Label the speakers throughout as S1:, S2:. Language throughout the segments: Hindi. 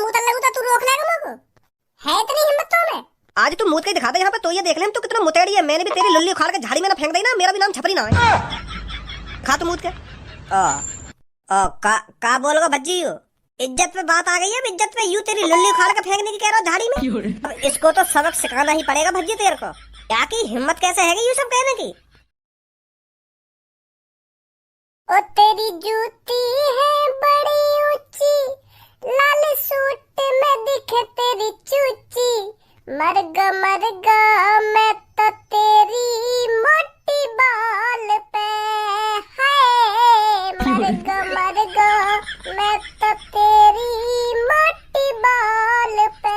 S1: मुंह तल्ले तो तू रोक लेगा मुझको? है इतनी हिम्मत तो में?
S2: आज तू मुंह के दिखा दे यहाँ पे, तो ये देख ले तू कितना मुतेड़ी है। मैंने भी तेरी लुल्ली उखाड़ के झाड़ी में ना फेंक दी ना, मेरा भी नाम छपरी ना है। खा तू मुंह के। का बोलोगा भज्जी? इज्जत पे बात आ गई है, इज्जत पे। यूं तेरी लुल्ली उखाड़ के फेंकने की कह रहा हूँ झाड़ी में। अब इसको तो सबक सिखाना ही पड़ेगा भज्जी तेरे को। क्या की हिम्मत कैसे है ये सब कहने की?
S1: ओ तेरी जूती है बड़ी ऊंची, लाल सूट में दिखे तेरी चूची। मरगा मैं तो तेरी मोटी बाल पे है। मरगा मैं तो तेरी मोटी बाल पे।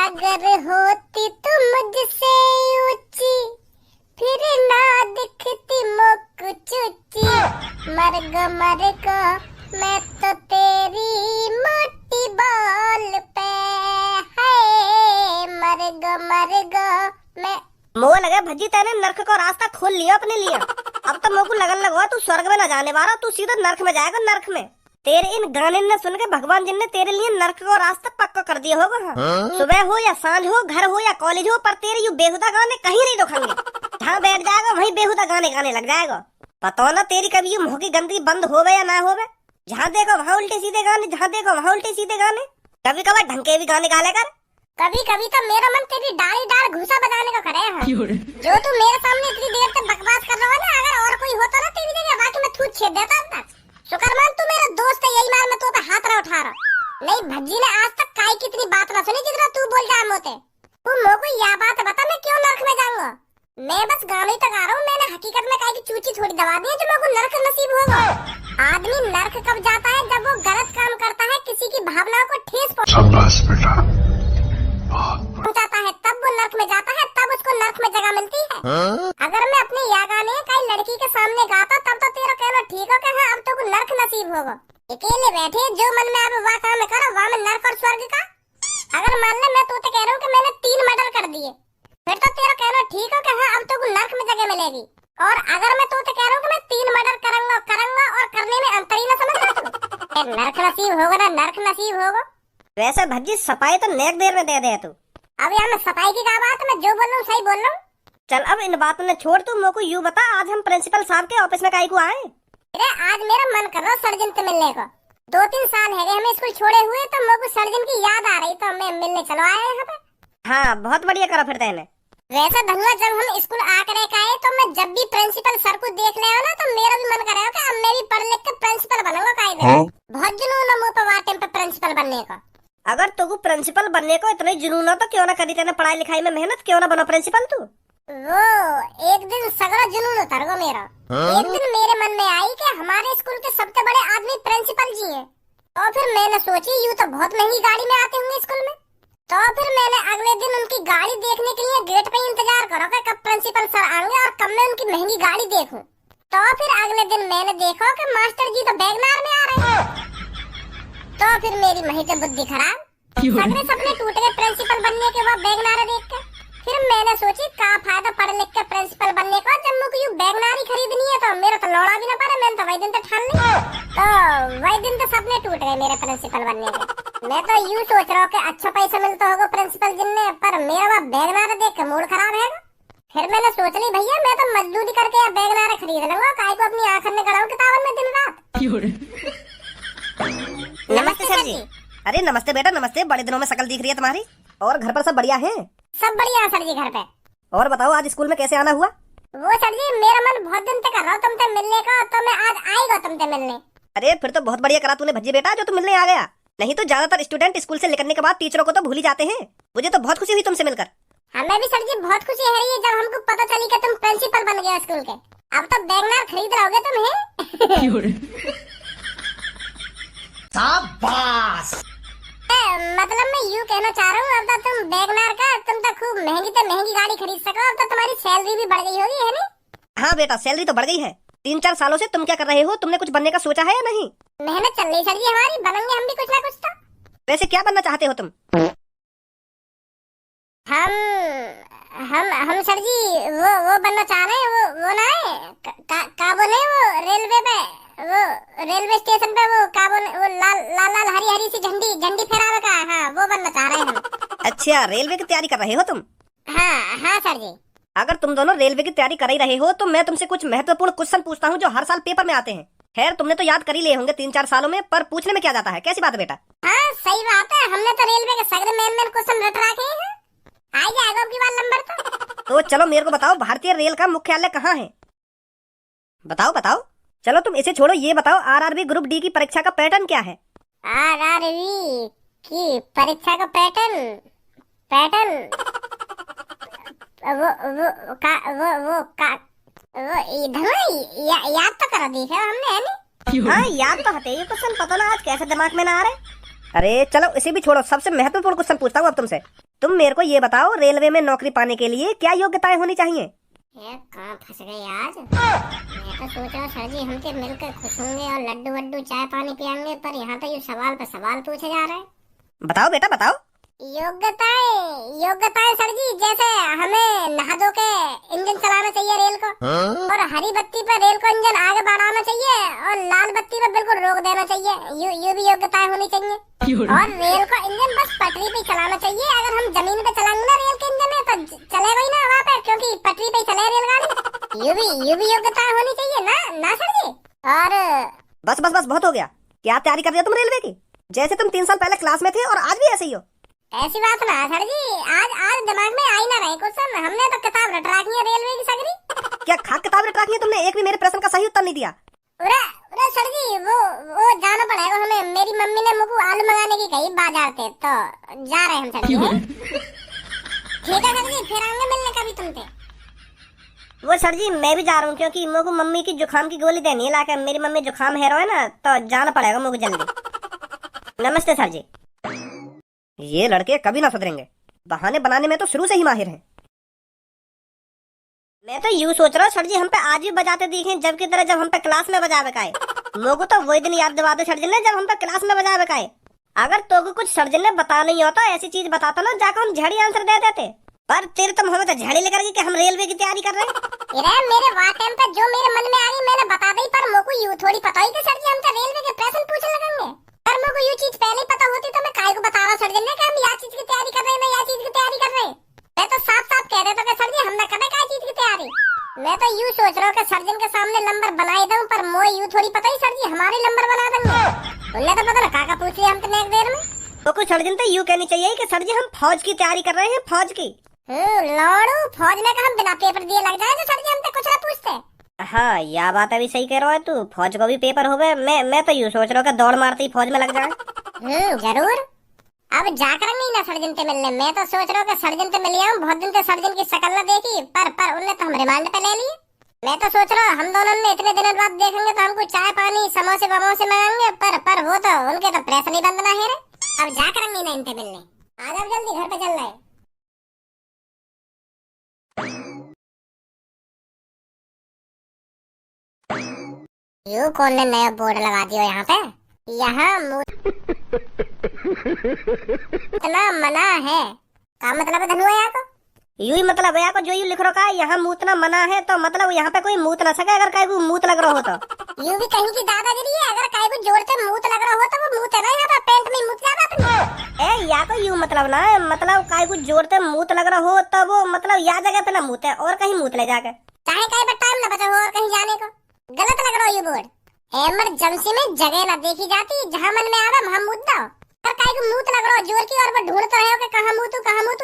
S1: अगर होती तुम मुझसे ऊंची, फिर ना दिखती मुक चुची। मरगा मैं तो तेरी मोटी बाल पे है। मरगा मैं।
S2: मोह लगे भज्जी, तेने नरक को रास्ता खोल लिया अपने लिए। अब तो मोह को लगन लगवा तू स्वर्ग में न जाने वाला, तू सीधा नरक में जाएगा। नरक में तेरे इन गाने ने सुन के भगवान जी ने तेरे लिए नरक को रास्ता पक्का कर दिया होगा। हाँ? सुबह हो या सांझ हो, घर हो या कॉलेज हो, पर तेरे यू बेहुदा गाने कहीं नहीं रुकेंगे। जहाँ बैठ जाएगा वहीं बेहुदा गाने गाने लग जाएगा। पता ना तेरी कभी ये मुंह की गंदगी बंद होवे या ना होवे। जहाँ देखो वहाँ उल्टे सीधे गाने, जहाँ देखो वहाँ उल्टे सीधे गाने। कभी कभार ढंग के भी गाने गा ले कर।
S1: कभी कभी तो मेरा मन तेरी डाली डाल घुसा बजाने का करे है। जो तू मेरे सामने इतनी देर तक बकवास कर रहा है ना, अगर और कोई होता ना तेरी जगह बाकी मैं थूत छेद देता था। शुक्रमान तू मेरा दोस्त है, यही मार मैं तो पे हाथ ना उठा रहा। नहीं भज्जी ने आज तक काई कितनी बात ना सुनी जितना तू बोल जा मोते। तू मोको यह बात बता, मैं क्यों नरक में जाऊंगा? मैं बस गाने तक आ रहा हूँ। मैंने हकीकत में काई की चूची थोड़ी दबा दी है जो मेरे को नरक नसीब होगा। आदमी नरक कब जाता है? जब वो गलत काम करता है, किसी की भावनाओं को ठेस पहुंचाता है, तब वो नरक में जाता है, तब उसको नरक में जगह मिलती है। अगर मैं अपने या गाने कई लड़की के सामने गाता तब तो तेरा कहना ठीक हो कि हाँ अब तो को नरक नसीब होगा। अकेले बैठे जो मन में आप वह काम करो, वहाँ में नरक और स्वर्ग का। अगर मान ले मैं तो कह रहा हूँ कि मैंने 3 मर्डर कर दिए, फिर तो तेरा कहना ठीक हो कि हाँ अब तो को नरक में जगह मिलेगी। और अगर मैं तो कह रहा हूँ कि मैं 3 मर्डर करूंगा और करने में अंतर ही न समझता। नरक नसीब होगा ना नरक नसीब होगा।
S2: वैसे भज्जी सफाई तो नेक देर में दे दे तू।
S1: अब यहाँ में सफाई की क्या बात है? मैं जो बोल रहा हूँ सही बोल रहा हूँ।
S2: चल अब इन बातों ने छोड़, तू मेरे को यूं बता, आज हम प्रिंसिपल साहब के ऑफिस में काहे को आए?
S1: अरे आज मेरा मन कर रहा है सर्जन से मिलने का। 2-3 साल है हमें स्कूल छोड़े हुए, तो मेरे को सर्जन की याद आ रही, तो मैं मिलने चलो आए यहाँ पे।
S2: हाँ बहुत बढ़िया करा फिर तेने।
S1: वैसा धनुआ जब हम स्कूल आकर आए तो मैं जब भी प्रिंसिपल सर को देख ले ना, तो मेरा भी मन कर रहा है कि अब मैं भी पढ़ लिख के प्रिंसिपल बनूंगा। कायदे बहुत जुनून है मुझ पर वार टाइम पे प्रिंसिपल बनने का।
S2: अगर तू प्रिंसिपल बनने को इतना जुनून हो तो क्यों ना करी तेने पढ़ाई लिखाई में मेहनत, क्यों ना बनो प्रिंसिपल तू?
S1: वो एक दिन सगरा जुनून उतर गो मेरा। एक दिन मेरे मन में आई कि हमारे स्कूल के सबसे बड़े आदमी प्रिंसिपल जी हैं। और फिर मैंने सोची यूं तो बहुत महंगी गाड़ी में आते होंगे स्कूल में, तो फिर मैंने अगले दिन उनकी गाड़ी देखने के लिए गेट पे इंतजार करो कि कब प्रिंसिपल सर आएंगे और कब मैं उनकी महंगी गाड़ी देखूं। तो फिर अगले दिन मैंने देखा कि मास्टर जी तो बैगनार में आ रहे हैं। तो फिर मेरी मही से बुद्धि खराब, सपने टूट गए प्रिंसिपल बनने के बाद बैगनार देख के। फिर मैंने सोची का फायदा पढ़ लिख के प्रिंसिपल बनने का, जब मुझे यूं बैगनारी खरीदनी है तो मेरा तो लौड़ा भी ना पड़े। मैंने तो वही दिन तो ठान लिया, तो वही दिन तो सपने टूट गए मेरे प्रिंसिपल बनने के। मैं तो यूं सोच रहा हूँ कि अच्छा पैसा मिलता होगा प्रिंसिपल जिनने, पर मेरा वह बैगनार देख के मूड खराब है। फिर मैंने सोच ली भैया मैं तो मजदूरी करके या बैगनार खरीद लूंगा, काय को अपनी आंखों में गड़ाऊं किताबन में दिन रात।
S2: नमस्ते सर जी। अरे नमस्ते बेटा नमस्ते, बड़े दिनों में शकल दिख रही है तुम्हारी। और घर पर सब बढ़िया है?
S1: सब बढ़िया सर जी घर पे।
S2: और बताओ आज स्कूल में कैसे आना हुआ?
S1: वो सर जी मेरा मन बहुत दिन तक कर रहा हूँ तुमसे मिलने का, तो मैं आज आएगा तुमसे मिलने।
S2: अरे फिर तो बहुत बढ़िया करा तूने भज्जी बेटा जो तू मिलने आ गया। नहीं तो ज्यादातर स्टूडेंट स्कूल से निकलने के बाद टीचरों को तो भूल ही जाते हैं। मुझे तो बहुत खुशी हुई तुमसे मिलकर।
S1: हमें भी सर जी बहुत खुशी है रही है जब हमको पता चली कि तुम प्रिंसिपल बन गए स्कूल के। अब तो बैगनार खरीद रहोगे तुम हैं?
S2: शाबाश।
S1: मतलब मैं यूँ कहना चाह रहा हूँ अब तो तुम बैगनार का तुम तो खूब महंगी से महंगी गाड़ी खरीद सको। अब तो तुम्हारी सैलरी भी बढ़ गई होगी है नहीं?
S2: हाँ बेटा सैलरी तो बढ़ गई है। 3-4 सालों से तुम क्या कर रहे हो? तुमने कुछ बनने का सोचा है या नहीं?
S1: मेहनत चल रही सर जी हमारी, बनेंगे हम भी कुछ ना कुछ तो।
S2: वैसे क्या बनना चाहते हो तुम?
S1: हम हम सर जी वो बनना चाह रहे हैं। वो ना है का बोले वो रेलवे पे, वो रेलवे स्टेशन पे वो का बोले वो लाल लाल लाल हरी हरी सी झंडी झंडी फहरावे का। हाँ वो बनना चाह रहे हैं हम।
S2: अच्छा, रेलवे की तैयारी कर रहे हो तुम?
S1: हाँ हाँ सर जी।
S2: अगर तुम दोनों रेलवे की तैयारी कर ही रहे हो तो मैं तुमसे कुछ महत्वपूर्ण क्वेश्चन पूछता हूँ जो हर साल पेपर में आते हैं। खैर तुमने तो याद कर ही लिए होंगे 3-4 सालों में, पर पूछने में क्या जाता है। कैसी बात है बेटा?
S1: हाँ सही बात है, हमने तो रेलवे के सगरे मेन क्वेश्चन रट रखे हैं। आ जाएगा आपकी बार नंबर
S2: तो चलो मेरे को बताओ, भारतीय रेल का मुख्यालय कहाँ है? बताओ बताओ। चलो तुम इसे छोड़ो, ये बताओ आरआरबी ग्रुप डी की परीक्षा का पैटर्न क्या है?
S1: आरआरबी की परीक्षा का पैटर्न वो इधर याद तो करा दी है हमने, है नहीं?
S2: हाँ याद तो हटे, ये क्वेश्चन पता ना आज कैसे दिमाग में ना आ रहे। अरे चलो इसे भी छोड़ो, सबसे महत्वपूर्ण क्वेश्चन पूछता हूँ अब तुमसे। तुम मेरे को ये बताओ, रेलवे में नौकरी पाने के लिए क्या योग्यताएं होनी चाहिए?
S1: कहाँ फंस गए आज। मैं तो सोच रहा सर जी हमसे मिलकर खुश होंगे और लड्डू वड्डू चाय पानी पियेंगे, पर यहाँ तो ये सवाल पे सवाल पूछे जा रहे हैं।
S2: बताओ बेटा बताओ।
S1: योग्यताएं सर जी, जैसे हमें नहा धो के इंजन चलाना चाहिए रेल को, और हरी बत्ती पर रेल को इंजन आगे बढ़ाना चाहिए, और लाल बत्ती पर बिल्कुल रोक देना चाहिए। ये भी योग्यताएं होनी चाहिए। और रेल को इंजन बस पटरी पे चलाना चाहिए। अगर हम जमीन पे चलाएंगे ना रेल के इंजन में तो चलेगा ही ना वहाँ पे, क्योंकि पटरी पे चले रेलगाड़ी। ये भी योग्यताएं होनी चाहिए ना सर जी। और
S2: बस बहुत हो गया। क्या तैयारी कर रहे हो तुम रेलवे की? जैसे तुम 3 साल पहले क्लास में थे और आज भी ऐसे ही हो।
S1: ऐसी बात ना सर जी, आज दिमाग में आई ना रहे क्वेश्चन। हमने तो किताब रट रखी है रेलवे की सगरी।
S2: क्या खाक किताब रट रखी है तुमने? एक भी मेरे प्रश्न का सही उत्तर नहीं दिया।
S1: अरे सर जी वो जाना पड़ेगा हमें। मेरी मम्मी ने मुझको आलू मंगाने की कही बाजार से, तो जा रहे हम सर जी। ठीक है सर जी, फिर आएंगे मिलने कभी तुमसे।
S2: वो सर जी मैं भी जा रहा हूँ, क्योंकि मुझको मम्मी की जुकाम की गोली देनी है लाकर। मेरी मम्मी जुकाम है रो है ना, तो जाना पड़ेगा मुझको जल्दी। नमस्ते सर जी। ये लड़के कभी ना सुधरेंगे, बहाने बनाने में तो शुरू से ही माहिर हैं। मैं तो यूँ सोच रहा हूँ सर जी हम पे आज भी बजाते दिखे जबकि तरह जब हम पे क्लास में बजा बकाए। लोगों तो वही दिन याद दिवा दो सर जी ने जब हम पे क्लास में बजा बकाए। अगर तो कुछ सर जी ने बता नहीं होता, ऐसी चीज बताता ना, जाकर हम झड़ी आंसर दे देते। पर तेरे तुम हमें तो झड़ी लेकर गई कि हम रेलवे की तैयारी कर रहे हैं।
S1: मेरे वाकई पे जो मेरे मन में आ गई मैंने बता दी, पर मुझको यूँ थोड़ी पता ही कि सर जी हम तो रेलवे के प्रश्न पूछने लगेंगे। पर मुझको ये चीज पहले पता होती तो मैं काहे को बता रहा सर जी ने कि हम यह चीज की तैयारी कर रहे हैं, या चीज की तैयारी कर रहे हैं। मैं तो साफ साफ कह देता कि सर जी हम न करें काय चीज की तैयारी। मैं तो यूँ सोच रहा हूँ कि सर्जन के सामने नंबर बनाई दूं, पर मोए यूँ थोड़ी पता ही सर जी हमारे नंबर बना देंगे। उन्हें तो पता ना काका पूछ लिया हम तो एक देर में।
S2: तो कुछ सर्जन तो यूँ कहनी चाहिए कि सर जी हम फौज की तैयारी कर रहे हैं, फौज की।
S1: लौड़ू फौज में हम बिना पेपर दिए लग जाए तो सर जी हमसे कुछ ना पूछते।
S2: हाँ यह बात अभी सही कह रहा है तू, फौज को भी पेपर हो गए। मैं तो यूँ सोच रहा हूँ कि दौड़ मारते ही फौज में लग जाए।
S1: जरूर। अब जाकर नहीं ना सर्जन से मिलने। मैं तो सोच रहा हूँ कि सर्जन से मिल आऊं। बहुत दिन से सर्जन की शक्ल न देखी, पर उन्हें तो हम रिमांड पे ले लिए। मैं तो सोच रहा हूँ हम दोनों ने इतने दिनों बाद देखेंगे तो हमको चाय पानी समोसे वमोसे मांगेंगे, पर वो तो उनके तो प्रेस नहीं बंद ना है रे। अब जाकर नहीं ना इनसे मिलने। आ जाओ जल्दी, घर पे चल रहे। यू कौन ने नया बोर्ड लगा दिया यहाँ पे? यहाँ इतना मना है। क्या मतलब है धनुआ यहाँ को?
S2: यू ही मतलब है को जो यू लिख रखा है यहाँ मूतना मना है, तो मतलब यहाँ पे कोई मूत ना सके अगर कहीं मूत लग रहा हो तो।
S1: यू भी कहीं की दादागिरी है। अगर कहीं को जोड़ते मूत लग रहा हो तो वो मूत है ना, यहाँ पे पेंट में मूत जाता अपने।
S2: ए या को यू मतलब ना है, मतलब कहीं को जोड़ते मूत लग रहा हो तो वो मतलब या जगह पे ना मूत है और कहीं मूत ले जाके।
S1: चाहे कहीं पर टाइम ना बचा हो और कहीं जाने को। गलत लग रहा है ये बोर्ड। इमरजेंसी में जगह ना देखी जाती, जहाँ मन में आवे वहाँ मूत दो। अगर कहीं को मूत लग रहा हो जोर की और वो ढूंढ तो है कि कहाँ मूतू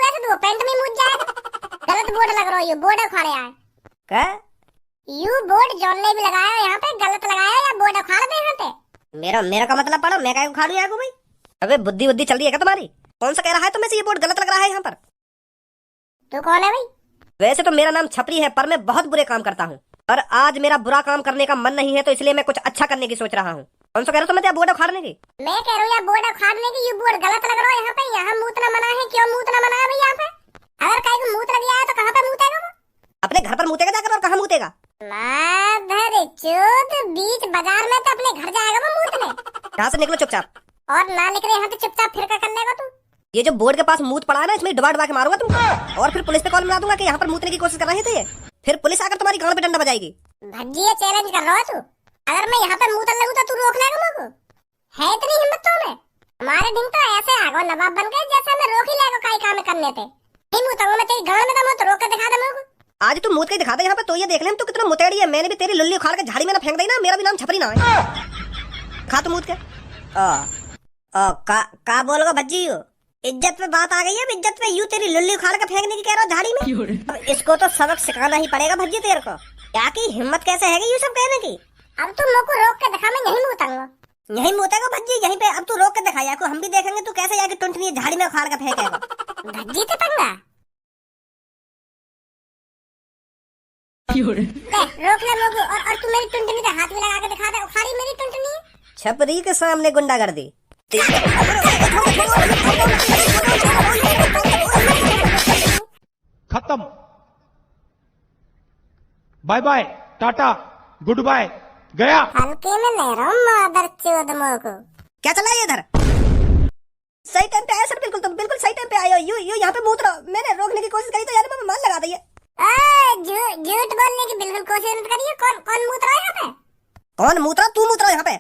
S1: ऐसे तो वो पेंट में मूत जाएगा। गलत बोर्ड लग रहा है ये, बोर्ड उखाड़े आए।
S2: क्या?
S1: यू बोर्ड जॉन ने भी लगाया यहाँ पे, गलत लगाया या बोर्ड उखाड़ दे यहाँ पे।
S2: मेरा का मतलब पढ़ो, मैं क्या उखाड़ू यहाँ को भाई? अबे बुद्धि चल रही है क्या तुम्हारी? कौन सा कह रहा है तुम्हें से ये बोर्ड गलत लग रहा है यहाँ पर?
S1: तू कौन है भाई?
S2: वैसे तो मेरा नाम छपरी है, पर मैं बहुत बुरे काम करता हूँ। और आज मेरा बुरा काम करने का मन नहीं है, तो इसलिए मैं कुछ अच्छा करने की सोच रहा हूँ। कौन सा कह रहा हूँ तुम्हें बोर्ड उखाड़ने की?
S1: मैं कह रहा हूँ यार बोर्ड उखाड़ने की। ये बोर्ड गलत लग रहा है यहाँ पे। यहाँ मूतना मना है। क्यों मूतना मना है भाई यहाँ पे? अगर कहीं को मूत लग जाए तो कहाँ पे मूतेगा वो?
S2: अपने घर पर मूतेगा जाकर, और कहाँ मूतेगा?
S1: माधर चोद, बीच बाजार में तो अपने घर जाएगा वो मूतने।
S2: यहाँ से निकलो चुपचाप।
S1: और ना निकले यहाँ तो चुपचाप फिर कर लेगा तू।
S2: ये जो बोर्ड के पास मूत पड़ा है ना, इसमें डबा के मारूंगा तुमको, और फिर पुलिस पे कॉल मिला दूंगा कि यहाँ पर मूतने की कोशिश कर रहे थे ये। फिर पुलिस आकर तुम्हारी गांड पे डंडा बजाएगी।
S1: भज्जी ये चैलेंज कर रहा है तू। अगर मैं यहाँ पे मूतन लगूं तो तू रोक लेगा मुझको? है इतनी हिम्मत तो में? हमारे दिन तो ऐसे आगो नवाब बन गए जैसे मैं रोक ही लेगा काई काम करने पे। नहीं मूतंगा मैं तेरी गांड में दम हो तो रोक कर दिखा दे मुझको।
S2: आज तू मूत के दिखा दे यहाँ पे, तो ये देख ले तू कितना मुतेड़ी है। मैंने भी तेरी लुल्ली उखाड़ के झाड़ी में ना फेंक दी ना, मेरा भी नाम छपरी ना है। खा तू मूत के। का बोलोगा भज्जी हो? इज्जत पे बात आ गई है, इज्जत पे यूं तेरी लुल्ली उखाड़ के फेंकने की कह रहा झाड़ी में। अब इसको तो सबक सिखाना ही पड़ेगा भज्जी तेरे को। क्या की हिम्मत कैसे है ये सब कहने की?
S1: अब तू मुझको रोक के दिखा, मैं यहीं मूतंगा।
S2: यहीं मूतेगा भज्जी यहीं पे? अब तू रोक के दिखाया को हम भी देखेंगे तू कैसे जाके टुंटनी झाड़ी में उखाड़ के फेंकेगा।
S1: भज्जी तो तंगा रोक ले मुझको। और तू मेरी टुंटनी पे हाथ भी लगा के दिखा दे। उखाड़ी मेरी टुंटनी।
S2: छपरी के सामने गुंडागर्दी।
S3: खत्म। Bye bye, tata, goodbye, गया।
S1: हल्के में ले रहा हूँ मादर चोद मुझको।
S2: क्या चला है इधर? सही टाइम पे आया सर, बिल्कुल तुम बिल्कुल सही टाइम पे आए हो। यू यहाँ पे मूत रहा। मैंने रोकने की कोशिश करी तो यार मैं मान लगा दी है।
S1: झूठ बोलने की बिल्कुल कोशिश मत करिए। कौन मूत रहा है यहाँ पे?
S2: कौन मूत रहा? तू मूत रहा यहाँ पे।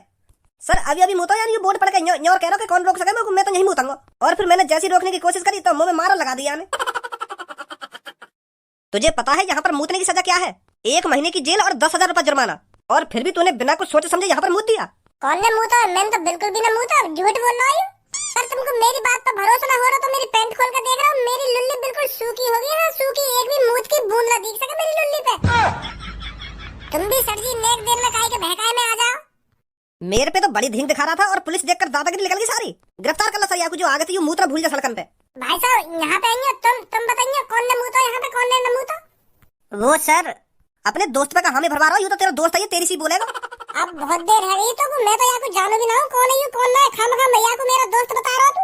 S2: सर अभी मूता यार, ये बोर्ड पड़ के न्योर कह रहा कि कौन रोक सके मैं तो नहीं मूतूंगा। और फिर मैंने जैसी रोकने की कोशिश करी तो मुंह में मारा लगा दिया। तुझे पता है यहाँ पर मूतने की सजा क्या है? 1 महीने की जेल और 10,000 रुपए जुर्माना। और फिर भी तूने बिना कुछ सोचे समझे यहाँ पर मूत दिया।
S1: कौन ने मूता? मैंने तो बिल्कुल भी ना मूता। झूठ बोल रहा हूँ। सर तुमको मेरी बात पर भरोसा ना हो रहा तो मेरी पैंट खोल कर देख रहा हूँ। मेरी लुल्ली बिल्कुल सूखी हो गई है, सूखी। एक भी मूत की बूंद ना दिख सके मेरी लुल्ली पे। तुम भी सर जी नेक देर में काहे के बहकाए में आ जाओ।
S2: मेरे पे तो बड़ी धींग दिखा रहा था और पुलिस देखकर दादागिरी निकल गई सारी। गिरफ्तार कर लो सर याकू जो आगे थे, यूं मूत्रा भूल जा सड़कन पे।
S1: भाई साहब यहाँ पे आइए, तुम बताइए कौन ने मूता यहाँ पे, कौन ने न मूता?
S2: वो सर अपने दोस्त पे का हामी भरवा रहा हूँ। यू तो तेरा दोस्त है, ये तेरी सी बोलेगा।
S1: अब बहुत देर है गई तो मैं तो याकू जानू भी ना हूँ कौन है यू कौन ना है। खामखा मैं याकू मेरा दोस्त बता रहा तू।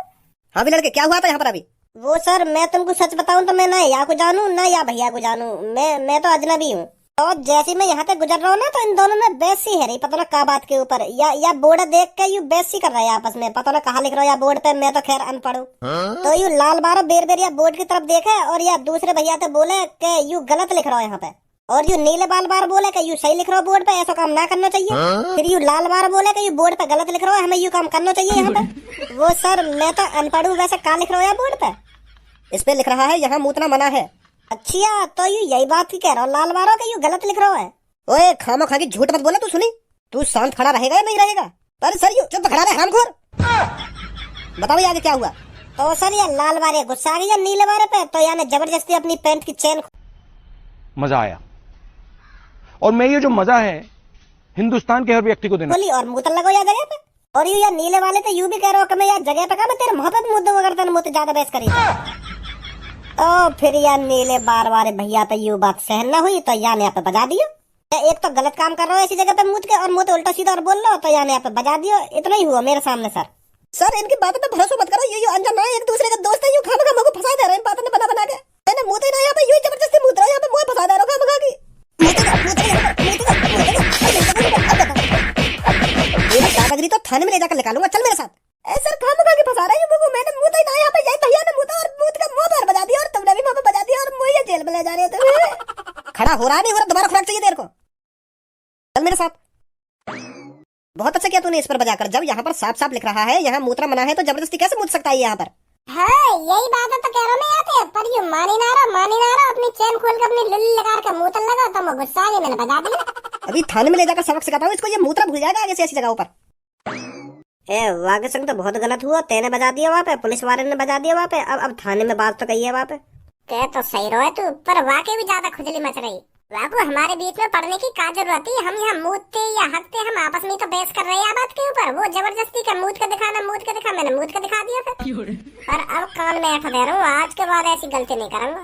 S2: हाँ भी लड़के क्या हुआ था यहाँ पर अभी? वो सर मैं तुमको सच बताऊं तो मैं ना या को जानू ना या भैया को जानू। मैं तो अजनबी हूँ। और जैसे मैं यहाँ पे गुजर रहा हूँ ना तो इन दोनों में बहस सी है रही, पता ना क्या बात के ऊपर। या बोर्ड देख के यू बहस सी कर रहा है आपस में, पता ना कहाँ लिख रहा है या बोर्ड पे। मैं तो खैर अनपढ़ हूँ। तो यू लाल बारो बेर बेर या बोर्ड की तरफ देखे और या दूसरे भैया तो बोले कि यू गलत लिख रहा है यहाँ पे। और यू नीले बाल बार बोले कि यू सही लिख रहा हो बोर्ड पे, ऐसा काम ना करना चाहिए। फिर यू लाल बार बोले कि यू बोर्ड पे गलत लिख रहा है, हमें यू काम करना चाहिए यहाँ पे। वो सर मैं तो अनपढ़ हूँ, वैसे क्या लिख रहा है बोर्ड पे? इस पे लिख रहा है यहाँ मूतना मना है। अच्छा तो यू यही बात कह रहा हो लाल बारो कि यू गलत लिख रहा है? ओए खामा खा की झूठ मत बोला। तू सुनी, तू शांत खड़ा रहेगा या नहीं रहेगा? अरे सर यू चुप खड़ा रहे हरामखोर। बताओ आगे क्या हुआ? तो सर ये लाल बारे गुस्सा आ गया नीले बारे पे, तो यानी जबरदस्ती अपनी पैंट की चेन।
S3: मजा आया और मैं ये जो मजा है हिंदुस्तान के हर व्यक्ति को देना।
S2: बोली और मुंह लगो या जगह पे। और यू या नीले वाले तो यू भी कह रहा हो कि मैं यार जगह पे का मैं तेरे मुंह पे भी मुद्दों करता ना मुझे ज्यादा बहस करी। तो फिर यार नीले बार वाले भैया पे यू बात सहन न हुई तो यानी यहाँ पे बजा दियो। एक तो गलत काम कर रहा हो ऐसी जगह पे मुझ के और मुझे उल्टा सीधा और बोल लो तो यानी यहाँ पे बजा दियो। इतना ही हुआ मेरे सामने सर। सर इनकी बातों पे भरोसा मत करो, ये अनजान एक दूसरे के दोस्त है। यू खामा मुझे फंसा दे रहे हैं बातों में बना के। मैंने मुंह तो यहाँ पे यू जबरदस्ती मुद्रा यहाँ पे मुझे फंसा दे रहा खामा की। दादागिरी तो थाने में ले जाकर निकालूंगा, चल मेरे साथ। सर खामा के फंसा रहे हैं। मैंने मुंह तो यहाँ पे यही भैया ने मुंह और मुंह का मुंह पर बजा दिया और तुमने भी मुंह पे बजा दिया और मुझे जेल में ले जा रहे हो। खड़ा हो रहा नहीं हो रहा, दोबारा खुराक चाहिए तेरे को, चल मेरे साथ। बहुत अच्छा किया तूने इस पर बजा कर। जब यहाँ पर साफ साफ लिख रहा है यहाँ मूत्रा मना है तो जबरदस्ती कैसे मुझ सकता है यहाँ पर?
S1: हाँ यही बात है तो कह रहा मैं आते पर ये मानी ना रहा। अपनी चेन खोल के अपनी लुल्ली लगा के मूतन लगा तो मैं गुस्सा आ गया, मैंने बजा दिया।
S2: अभी थाने में ले जाकर सबक सिखाता हूँ इसको, ये मूत्रा भूल जाएगा आगे से ऐसी जगहों पर। वागे संग तो बहुत गलत हुआ, तेने बजा दिया वहाँ पे, पुलिस वाले ने बजा दिया वहाँ पे। अब थाने में बात तो कही है वहाँ पे।
S1: कह तो सही रहो तू, पर वाकई भी ज्यादा खुजली मच रही। वाको हमारे बीच में पढ़ने की क्या जरूरत थी? हम यहाँ मूतते या हकते, हम आपस में तो बहस कर रहे हैं बात के ऊपर। वो जबरदस्ती का मूत का दिखा, मैंने मूत का दिखा दिया फिर। पर अब कान में ऐठ दे रहा हूँ, आज के बाद ऐसी गलती नहीं करूंगा।